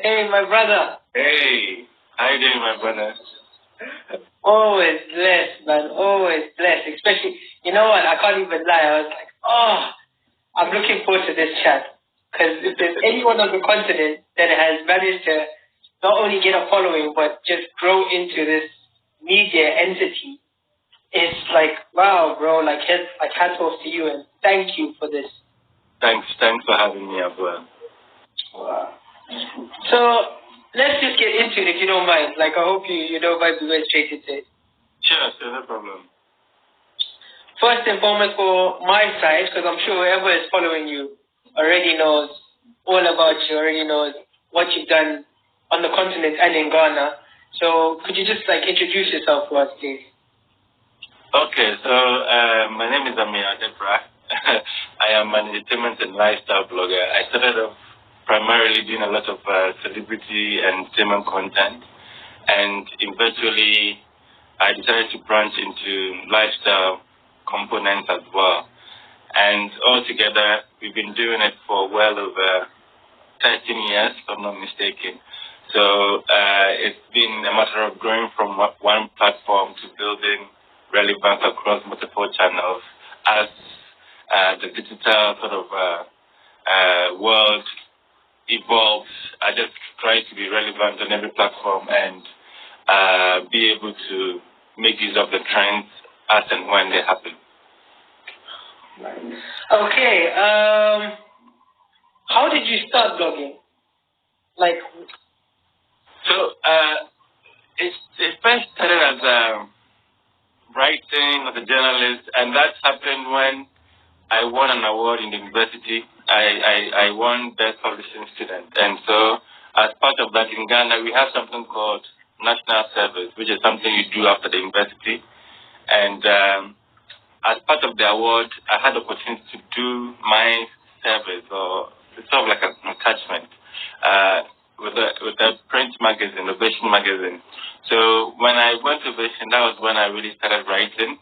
Hey, my brother. Hey, how you doing, my brother? Always blessed, man. Always blessed. Especially, you know what? I can't even lie. I was like, I'm looking forward to this chat. Because if there's anyone on the continent that has managed to not only get a following, but just grow into this media entity, it's like, wow, bro. Like hats off to you, and thank you for this. Thanks for having me as well. Wow. So let's just get into it if you don't mind. Like, I hope you don't mind we went straight into it. Sure, no problem. First and foremost, for my side, because I'm sure whoever is following you already knows all about you, already knows what you've done on the continent and in Ghana. So could you just introduce yourself to us, please? Okay, so my name is Ameyaw Debrah. I am an entertainment and lifestyle blogger. I started off primarily doing a lot of celebrity and entertainment content, and eventually I decided to branch into lifestyle components as well. And altogether, we've been doing it for well over 13 years, if I'm not mistaken. So it's been a matter of growing from one platform to building relevance across multiple channels as the digital sort of world evolves. I just try to be relevant on every platform and be able to make use of the trends as and when they happen. Okay. How did you start blogging? So it first started as writing as a journalist, and that happened when I won an award in the university. I won Best Publishing Student. And so as part of that in Ghana, we have something called National Service, which is something you do after the university. And as part of the award, I had the opportunity to do my service, or it's sort of like an attachment, with a print magazine, Ovation magazine. So when I went to Ovation, that was when I really started writing.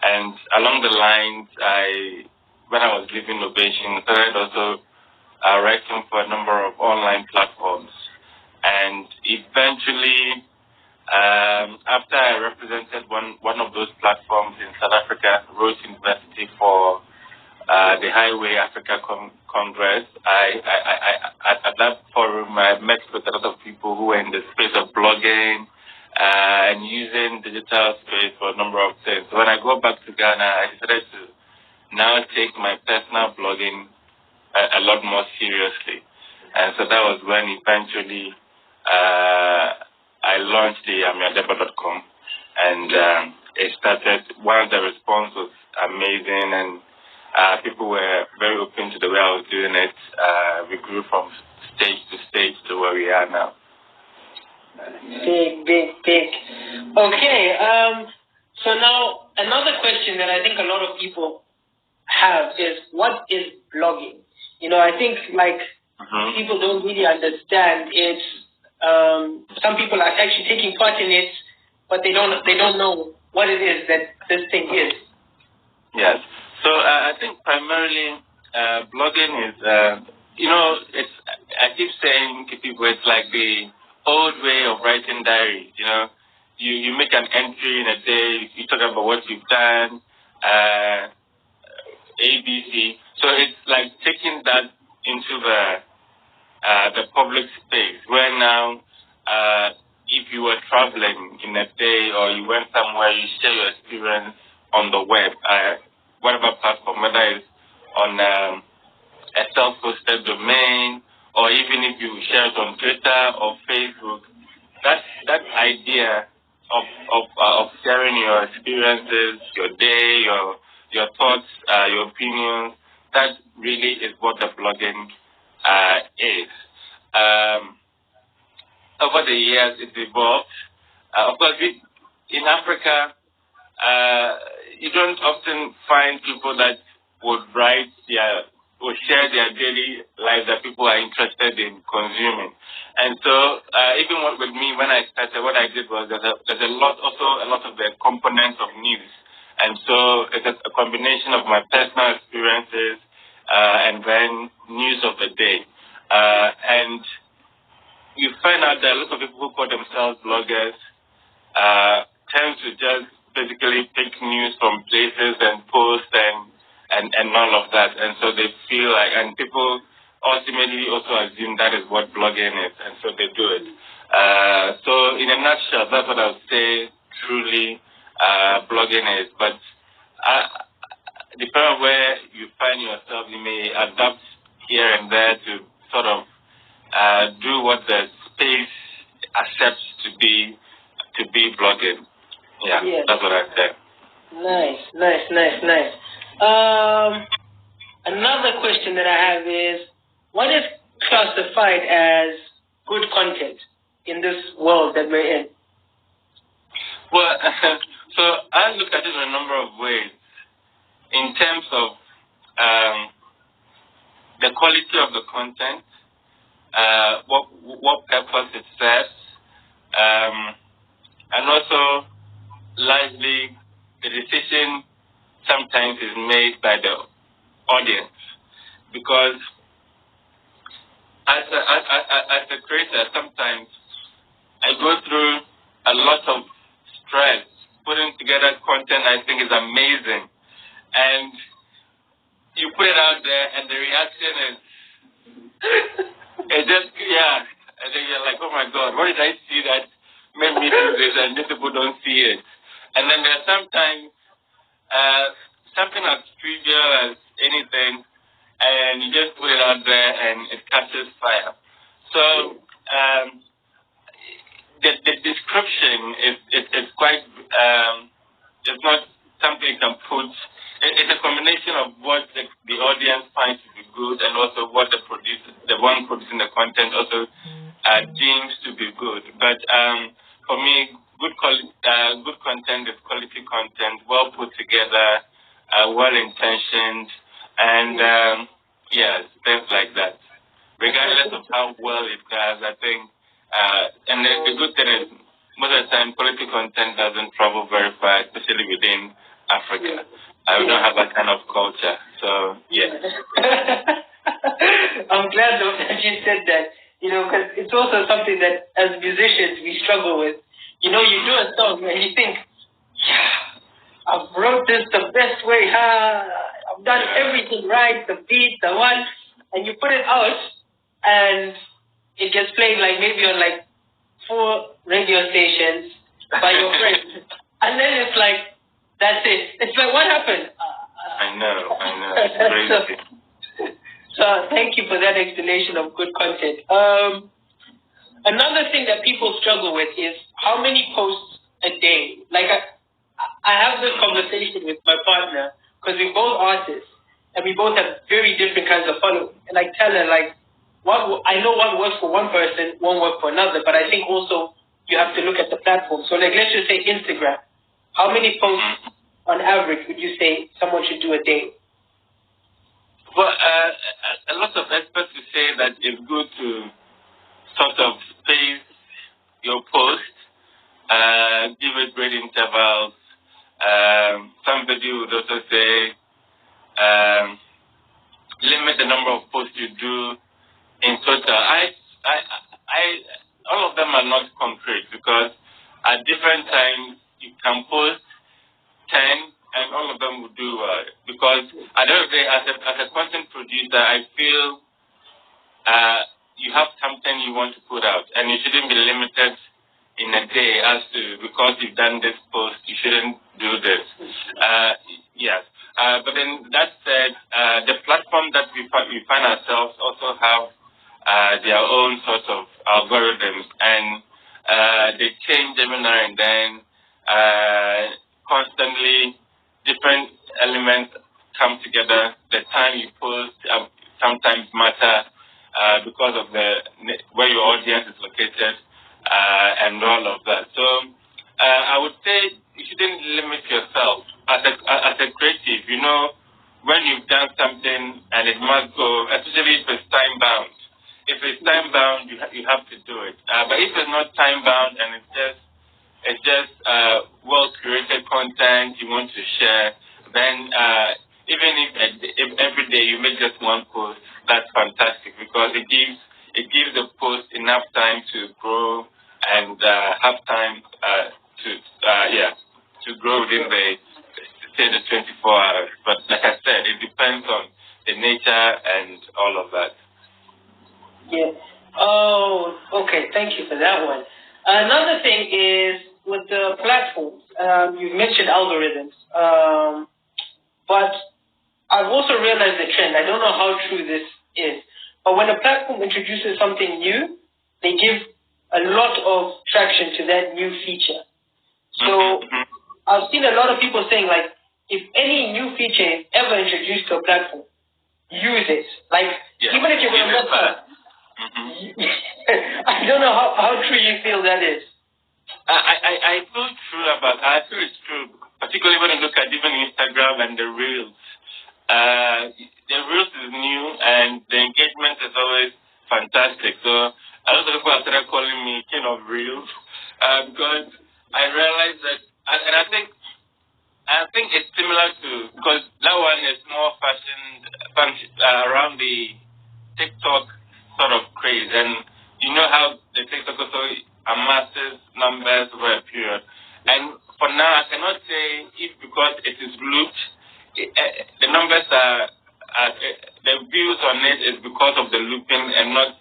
And along the lines, when I was leaving Ovation, I started also writing for a number of online platforms. And eventually, after I represented one of those platforms in South Africa, Rhodes University, for the Highway Africa Congress, at that forum, I met with a lot of people who were in the space of blogging and using digital space for a number of things. So when I go back to Ghana, I decided to now take my personal blogging a lot more seriously. And so that was when eventually I launched the ameyawdebrah.com, and it started. One of the response was amazing, and people were very open to the way I was doing it. We grew from stage to stage to where we are now. Big. Okay. So now another question that I think a lot of people have is, what is blogging? I think people don't really understand it. Some people are actually taking part in it, but they don't know what it is that this thing is. Yes. So I think primarily blogging is, it's. I keep saying to people, it's like the old way of writing diaries. You make an entry in a day, you talk about what you've done, ABC. So it's like taking that into the public space, where now if you were traveling in a day or you went somewhere, you share your experience on the web, whatever platform, whether it's on a self-hosted domain, or even if you share it on Twitter or Facebook. That idea of sharing your experiences, your day, your thoughts, your opinions, that really is what the blogging is. Over the years, it evolved. Of course, in Africa, you don't often find people that would write or share their daily lives that people are interested in consuming. And so, even with me, when I started, what I did was there's a lot of the components of news. And so it's a combination of my personal experiences and then news of the day. And you find out that a lot of people who call themselves bloggers tend to just basically pick news from places and post and all of that. And so they feel like, and people ultimately also assume that is what blogging is, and so they do it. So in a nutshell, that's what I would say truly blogging is. But depending on where you find yourself, you may adapt here and there to sort of do what the space accepts to be blogging. Yeah, yes. That's what I said. Nice. Another question that I have is, what is classified as good content in this world that we're in? Well, so I look at it in a number of ways. In terms of the quality of the content, what purpose it serves, and also largely the decision sometimes is made by the audience, because as a creator, sometimes I go through a lot of stress putting together content I think is amazing, and you put it out there and the reaction is it just, I think you're like, oh my God, what did I see that made me do this and these people don't see it? And then there's sometimes something as trivial as anything, and you just put it out there and it catches fire. So the description is quite, it's not something you can put. It's a combination of what the audience finds to be good and also what the one producing the content also deems to be good. But for me, good content is quality content, well put together, well intentioned, and things like that. Regardless of how well it does, I think, and the good thing is, most of the time, quality content doesn't travel very far, especially within Africa. We don't have that kind of culture, so yeah. I'm glad though that you said that, because it's also something that as musicians we struggle with. You do a song and you think, I've wrote this the best way, I've done everything right, the beat, the one, and you put it out and it gets played like maybe on like 4 radio stations by your friends, and then it's like, that's it. It's like, what happened? I know. It's crazy. So thank you for that explanation of good content. Another thing that people struggle with is how many posts a day. Like I have this conversation with my partner because we're both artists and we both have very different kinds of following. And I tell her, like, I know what works for one person won't work for another, but I think also you have to look at the platform. So like, let's just say Instagram. How many posts on average would you say someone should do a day? Well, a lot of experts will say that it's good to sort of space your post, give it great intervals. Somebody would also say limit the number of posts you do in total. All of them are not concrete because at different times you can post 10 and all of them will do because at the end of the day, as a content producer, I feel you have something you want to put out and you shouldn't be limited in a day as to because you've done this post, you shouldn't do this. Yes. But then that said, the platform that we find ourselves also have their own sort of algorithms, and they change every now and then. Constantly, different elements come together. The time you post sometimes matter because of where your audience is located and all of that. So I would say you shouldn't limit yourself as a creative. When you've done something and it must go, especially if it's time bound. If it's time bound, you have to do it. But if it's not time bound and it's just well curated content you want to share, then even if every day you make just one post, that's fantastic because it gives it gives the post enough time to grow and have time to grow within the, say, the 24 hours. But like I said, it depends on the nature and all of that. Yeah. Oh, okay. Thank you for that one. Another thing is with the platforms. You've mentioned algorithms, but I've also realized the trend. I don't know how true this is, but when a platform introduces something new, they give a lot of traction to that new feature. So I've seen a lot of people saying, like, if any new feature is ever introduced to a platform, use it. Like, even if you're going to mess up, I don't know how true you feel that is. I feel true about that. I feel it's true, particularly when you look at even Instagram and the Reels. The Reels is new and the engagement is always fantastic. So a lot of people have started calling me king of Reels because I realized that, and I think it's similar to, because that one is more fashioned around the TikTok sort of craze, and you know how the TikTok also amasses numbers over a period. And for now, I cannot say if because it is looped, the numbers are the views on it is because of the looping and not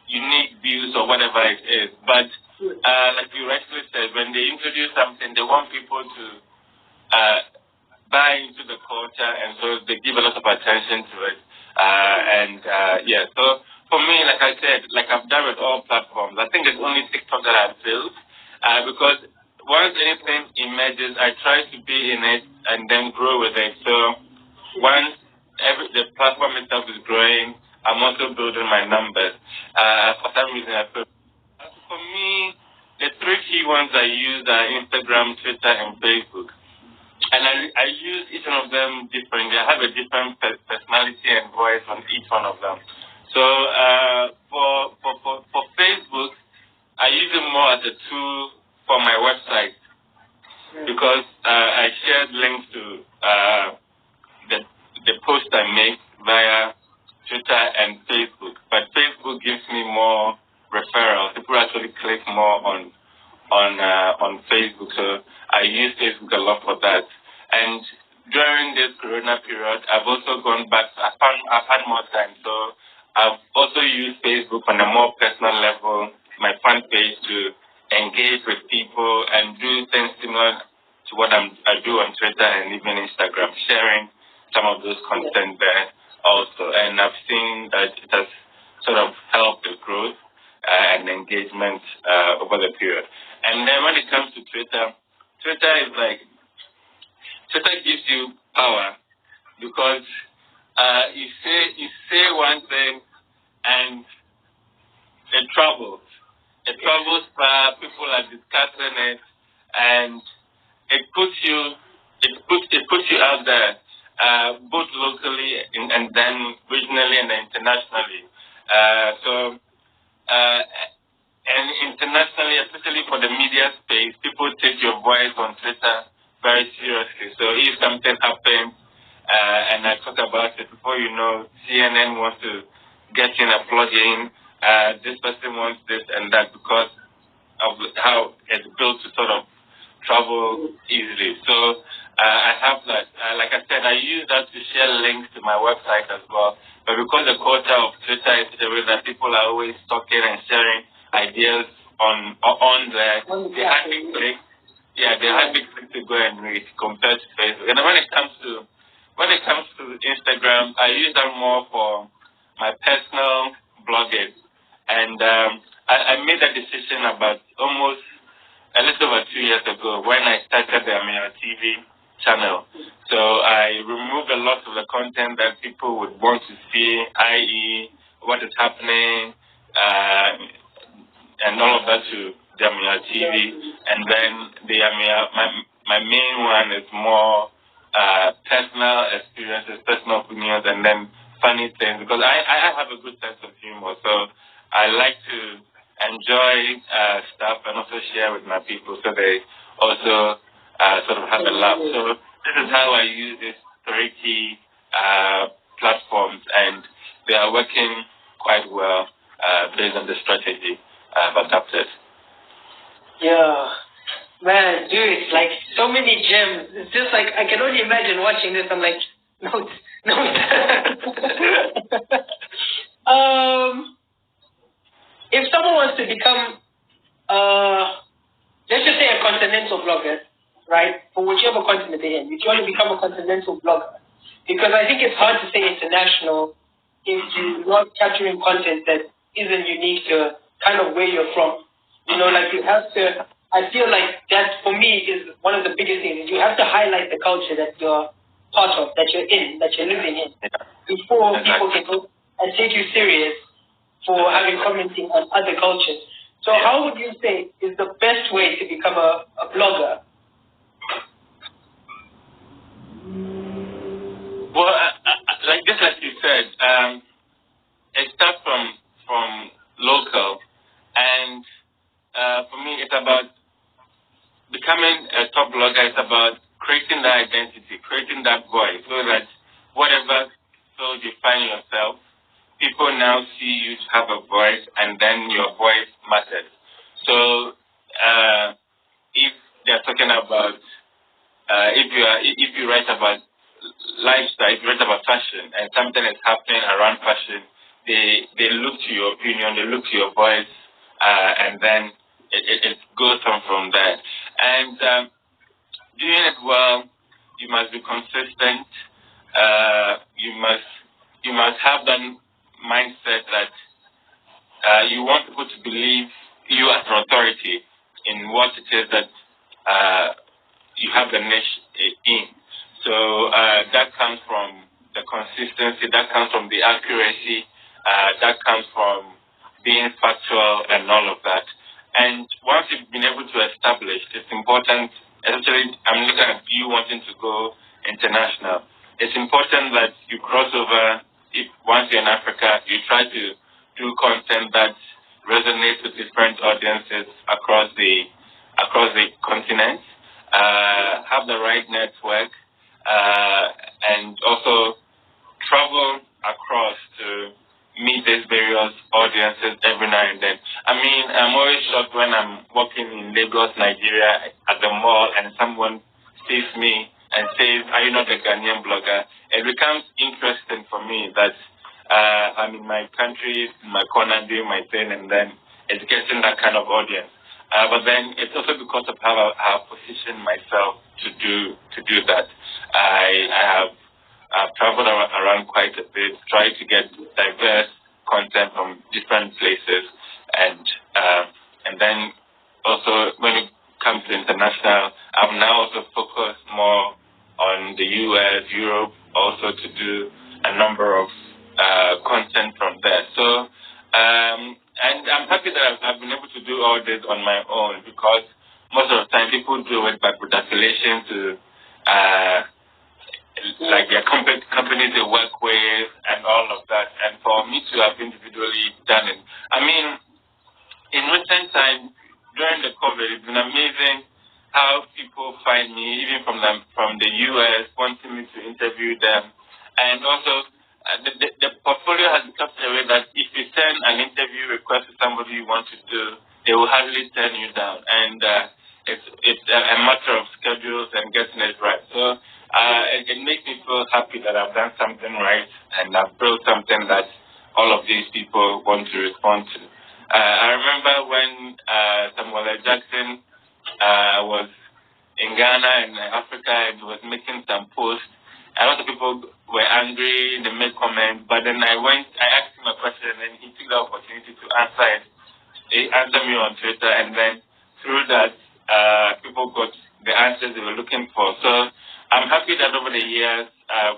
unique views or whatever it is. But like you rightly said, when they introduce something, they want people to buy into the culture, and so they give a lot of attention to it. So for me, like I said, like I've done with all platforms, I think it's only TikTok that I've built because once anything emerges, I try to be in it and then grow with it. So once the platform itself is growing, I'm also building my numbers. For some reason, for me, the three key ones I use are Instagram, Twitter, and Facebook. And I use each one of them differently. I have a different personality and voice on each one of them. So for Facebook, I use it more as a tool for my website because I shared links to the post I make via Twitter and Facebook. But Facebook gives me more referrals. People actually click more on Facebook. So I use Facebook a lot for that. And during this Corona period, I've also gone back. I've had more time, so I've also used Facebook on a more personal level, my fan page, to engage with people and do things similar to what I do on Twitter and even Instagram, sharing some of those content there also. And I've seen that it has sort of helped the growth and engagement over the period. And then when it comes to Twitter is like, Twitter gives you power because you say one thing and it travels. It travels far. People are discussing it, and it puts you out there, both locally and then regionally and internationally. And internationally, especially for the media space, people take your voice on Twitter very seriously. So if something happens, and I talk about it, before you know, CNN wants to get in a plug-in, this person wants this and that because of how it's built to sort of travel easily. So I have that. Like I said, I use that to share links to my website as well. But because the culture of Twitter is the way that people are always talking and sharing ideas on there, they hardly click. Yeah, they hardly click to go and read compared to Facebook. And when it comes to Instagram, I use that more for my personal blogging. And I made that decision about almost a little over 2 years ago when I started the Ameyaw TV channel. So I removed a lot of the content that people would want to see, i.e. what is happening, and all of that to the Ameyaw TV. And then the Ameyaw, my main one is more personal experiences, personal opinions, and then funny things, because I have a good sense of humor. So I like to enjoy stuff and also share with my people so they also sort of have a laugh. So this is how I use these three key platforms, and they are working quite well based on the strategy I've adopted. Yeah. Man, dude, like so many gems. It's just like I can only imagine watching this. I'm like, notes. If someone wants to become, let's just say a continental blogger, right? For whichever continent they're in, if you want to become a continental blogger, because I think it's hard to say international if you're not capturing content that isn't unique to kind of where you're from. You know, like you have to. I feel like that for me is one of the biggest things. You have to highlight the culture that you're part of, that you're in, that you're living in, before people can go and take you serious for having commenting on other cultures. So how would you say is the best way to become a blogger? Well, like you said, it starts from local, and for me, it's about becoming a top blogger. It's about creating that identity, creating that voice, so that whatever so define yourself, people now see you to have a voice, and then your voice matters. So if they're talking about, if you write about lifestyle, if you write about fashion, and something is happening around fashion, they look to your opinion, they look to your voice, and then it goes on from there. And doing it well, you must be consistent. You must have that mindset that you want people to believe you as an authority in what it is that you have the niche in. So that comes from the consistency, that comes from the accuracy, that comes from being factual and all of that. And once you've been able to establish, it's important, especially I'm looking at you wanting to go international. It's important that you cross over. Once you're in Africa, you try to do content that resonates with different audiences across the continent. Have the right network, and also travel across to meet these various audiences every now and then. I mean, I'm always shocked when I'm walking in Lagos, Nigeria, at the mall, and someone sees me and says, "Are you not a Ghanaian blogger?" It becomes interesting for me that I'm in my country, in my corner, doing my thing, and then it's getting that kind of audience. But then it's also because of how I have positioned myself to do that. I've traveled around quite a bit, tried to get diverse content from different places, and then also when it comes to international, I've now also focused more on the US, Europe, also to do a number of content from there. So, and I'm happy that I've been able to do all this on my own, because most of the time people do it by affiliation to like their companies they work with and all of that. And for me to have individually done it, I mean, in recent time during the COVID, it's been amazing how people find me, even from the US, wanting me to interview them, and also. The portfolio has become a way that if you send an interview request to somebody you want to do, they will hardly turn you down. And it's a matter of schedules and getting it right. So it makes me feel happy that I've done something right and I've built something that all of these people want to respond to. I remember when Samuel L. Jackson was in Ghana and Africa and was making some posts. A lot of people were angry, they made comments, but then I asked him a question and he took the opportunity to answer it. He answered me on Twitter, and then through that, people got the answers they were looking for. So I'm happy that over the years,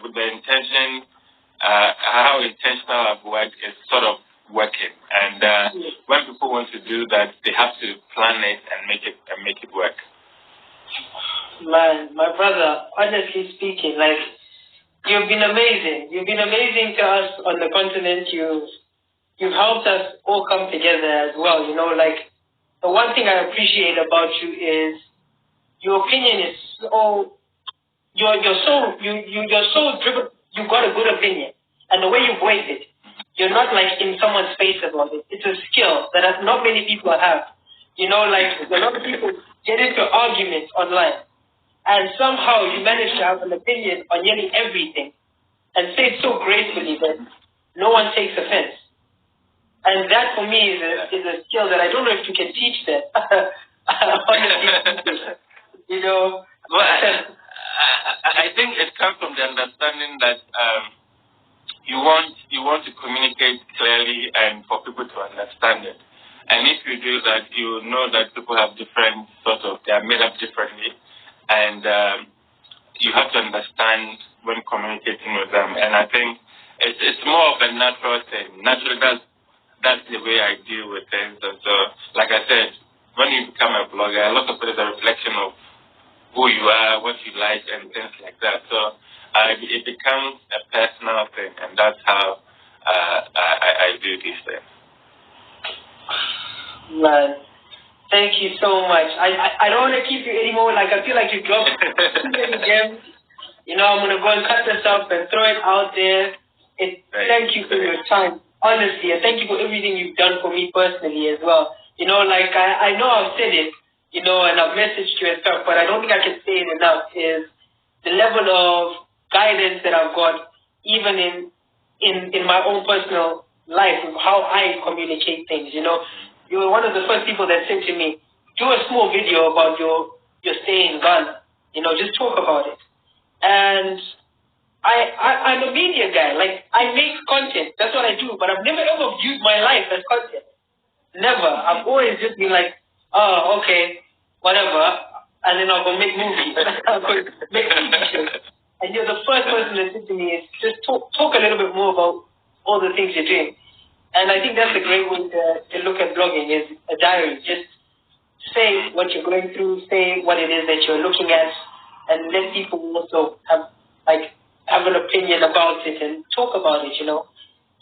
with the intention, how intentional I've worked is sort of working. And when people want to do that, they have to plan it and make it work. Man, my brother, honestly speaking, like, you've been amazing. You've been amazing to us on the continent. You've helped us all come together as well. You know, like, the one thing I appreciate about you is your opinion is so, you're so driven. You've got a good opinion. And the way you voice it, you're not like in someone's face about it. It's a skill that not many people have. You know, like a lot of people get into arguments online, and somehow you manage to have an opinion on nearly everything and say it so gracefully that no one takes offense. And that for me is a skill that I don't know if you can teach that. Honestly, you know. Well, I think it comes from the understanding that you want to communicate clearly and for people to understand it. And if you do that, you know that people have different they are made up differently, and you have to understand when communicating with them. And I think it's more of a natural thing. Naturally, that's the way I deal with things. And so, like I said, when you become a blogger, a lot of it is a reflection of who you are, what you like, and things like that. So it becomes a personal thing, and that's how I do these things. Man, thank you so much. I don't want to keep you anymore. Like, I feel like you dropped too many gems. You know, I'm going to go and cut this up and throw it out there. Thank you for your time, honestly, and thank you for everything you've done for me personally as well. You know, like, I know I've said it, you know, and I've messaged you and stuff, but I don't think I can say it enough, is the level of guidance that I've got, even in my own personal life, of how I communicate things, you know. You were one of the first people that said to me, do a small video about your stay in Ghana, you know, just talk about it. And I'm a media guy, like, I make content, that's what I do, but I've never ever viewed my life as content. Never. I've always just been like, oh, okay, whatever, and then I'll go make movies. I'll go make TV shows. And you're the first person that said to me, is just talk a little bit more about all the things you're doing. And I think that's a great way to look at blogging, is a diary. Just say what you're going through, say what it is that you're looking at, and let people also have an opinion about it and talk about it, you know.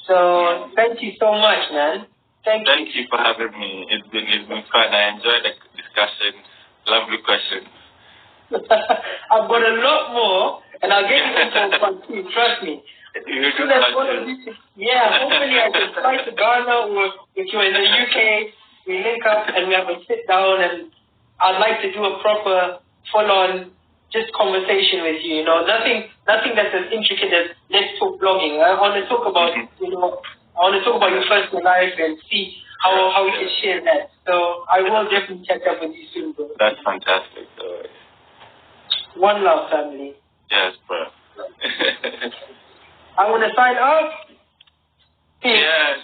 So thank you so much, man. Thank you for having me. It's been fun. I enjoyed the discussion. Lovely questions. I've got a lot more, and I'll get you some fun too. Trust me. Hopefully I can fly to Ghana, or if you're in the UK, we link up and we have a sit down, and I'd like to do a proper, full-on, just conversation with you. You know, nothing that's as intricate as let's talk blogging. I want to talk about, you know, I want to talk about your personal life and see how we can share that. So I will definitely catch up with you soon, bro. That's fantastic. One love, family. Yes, bro. I want to sign off. Yes.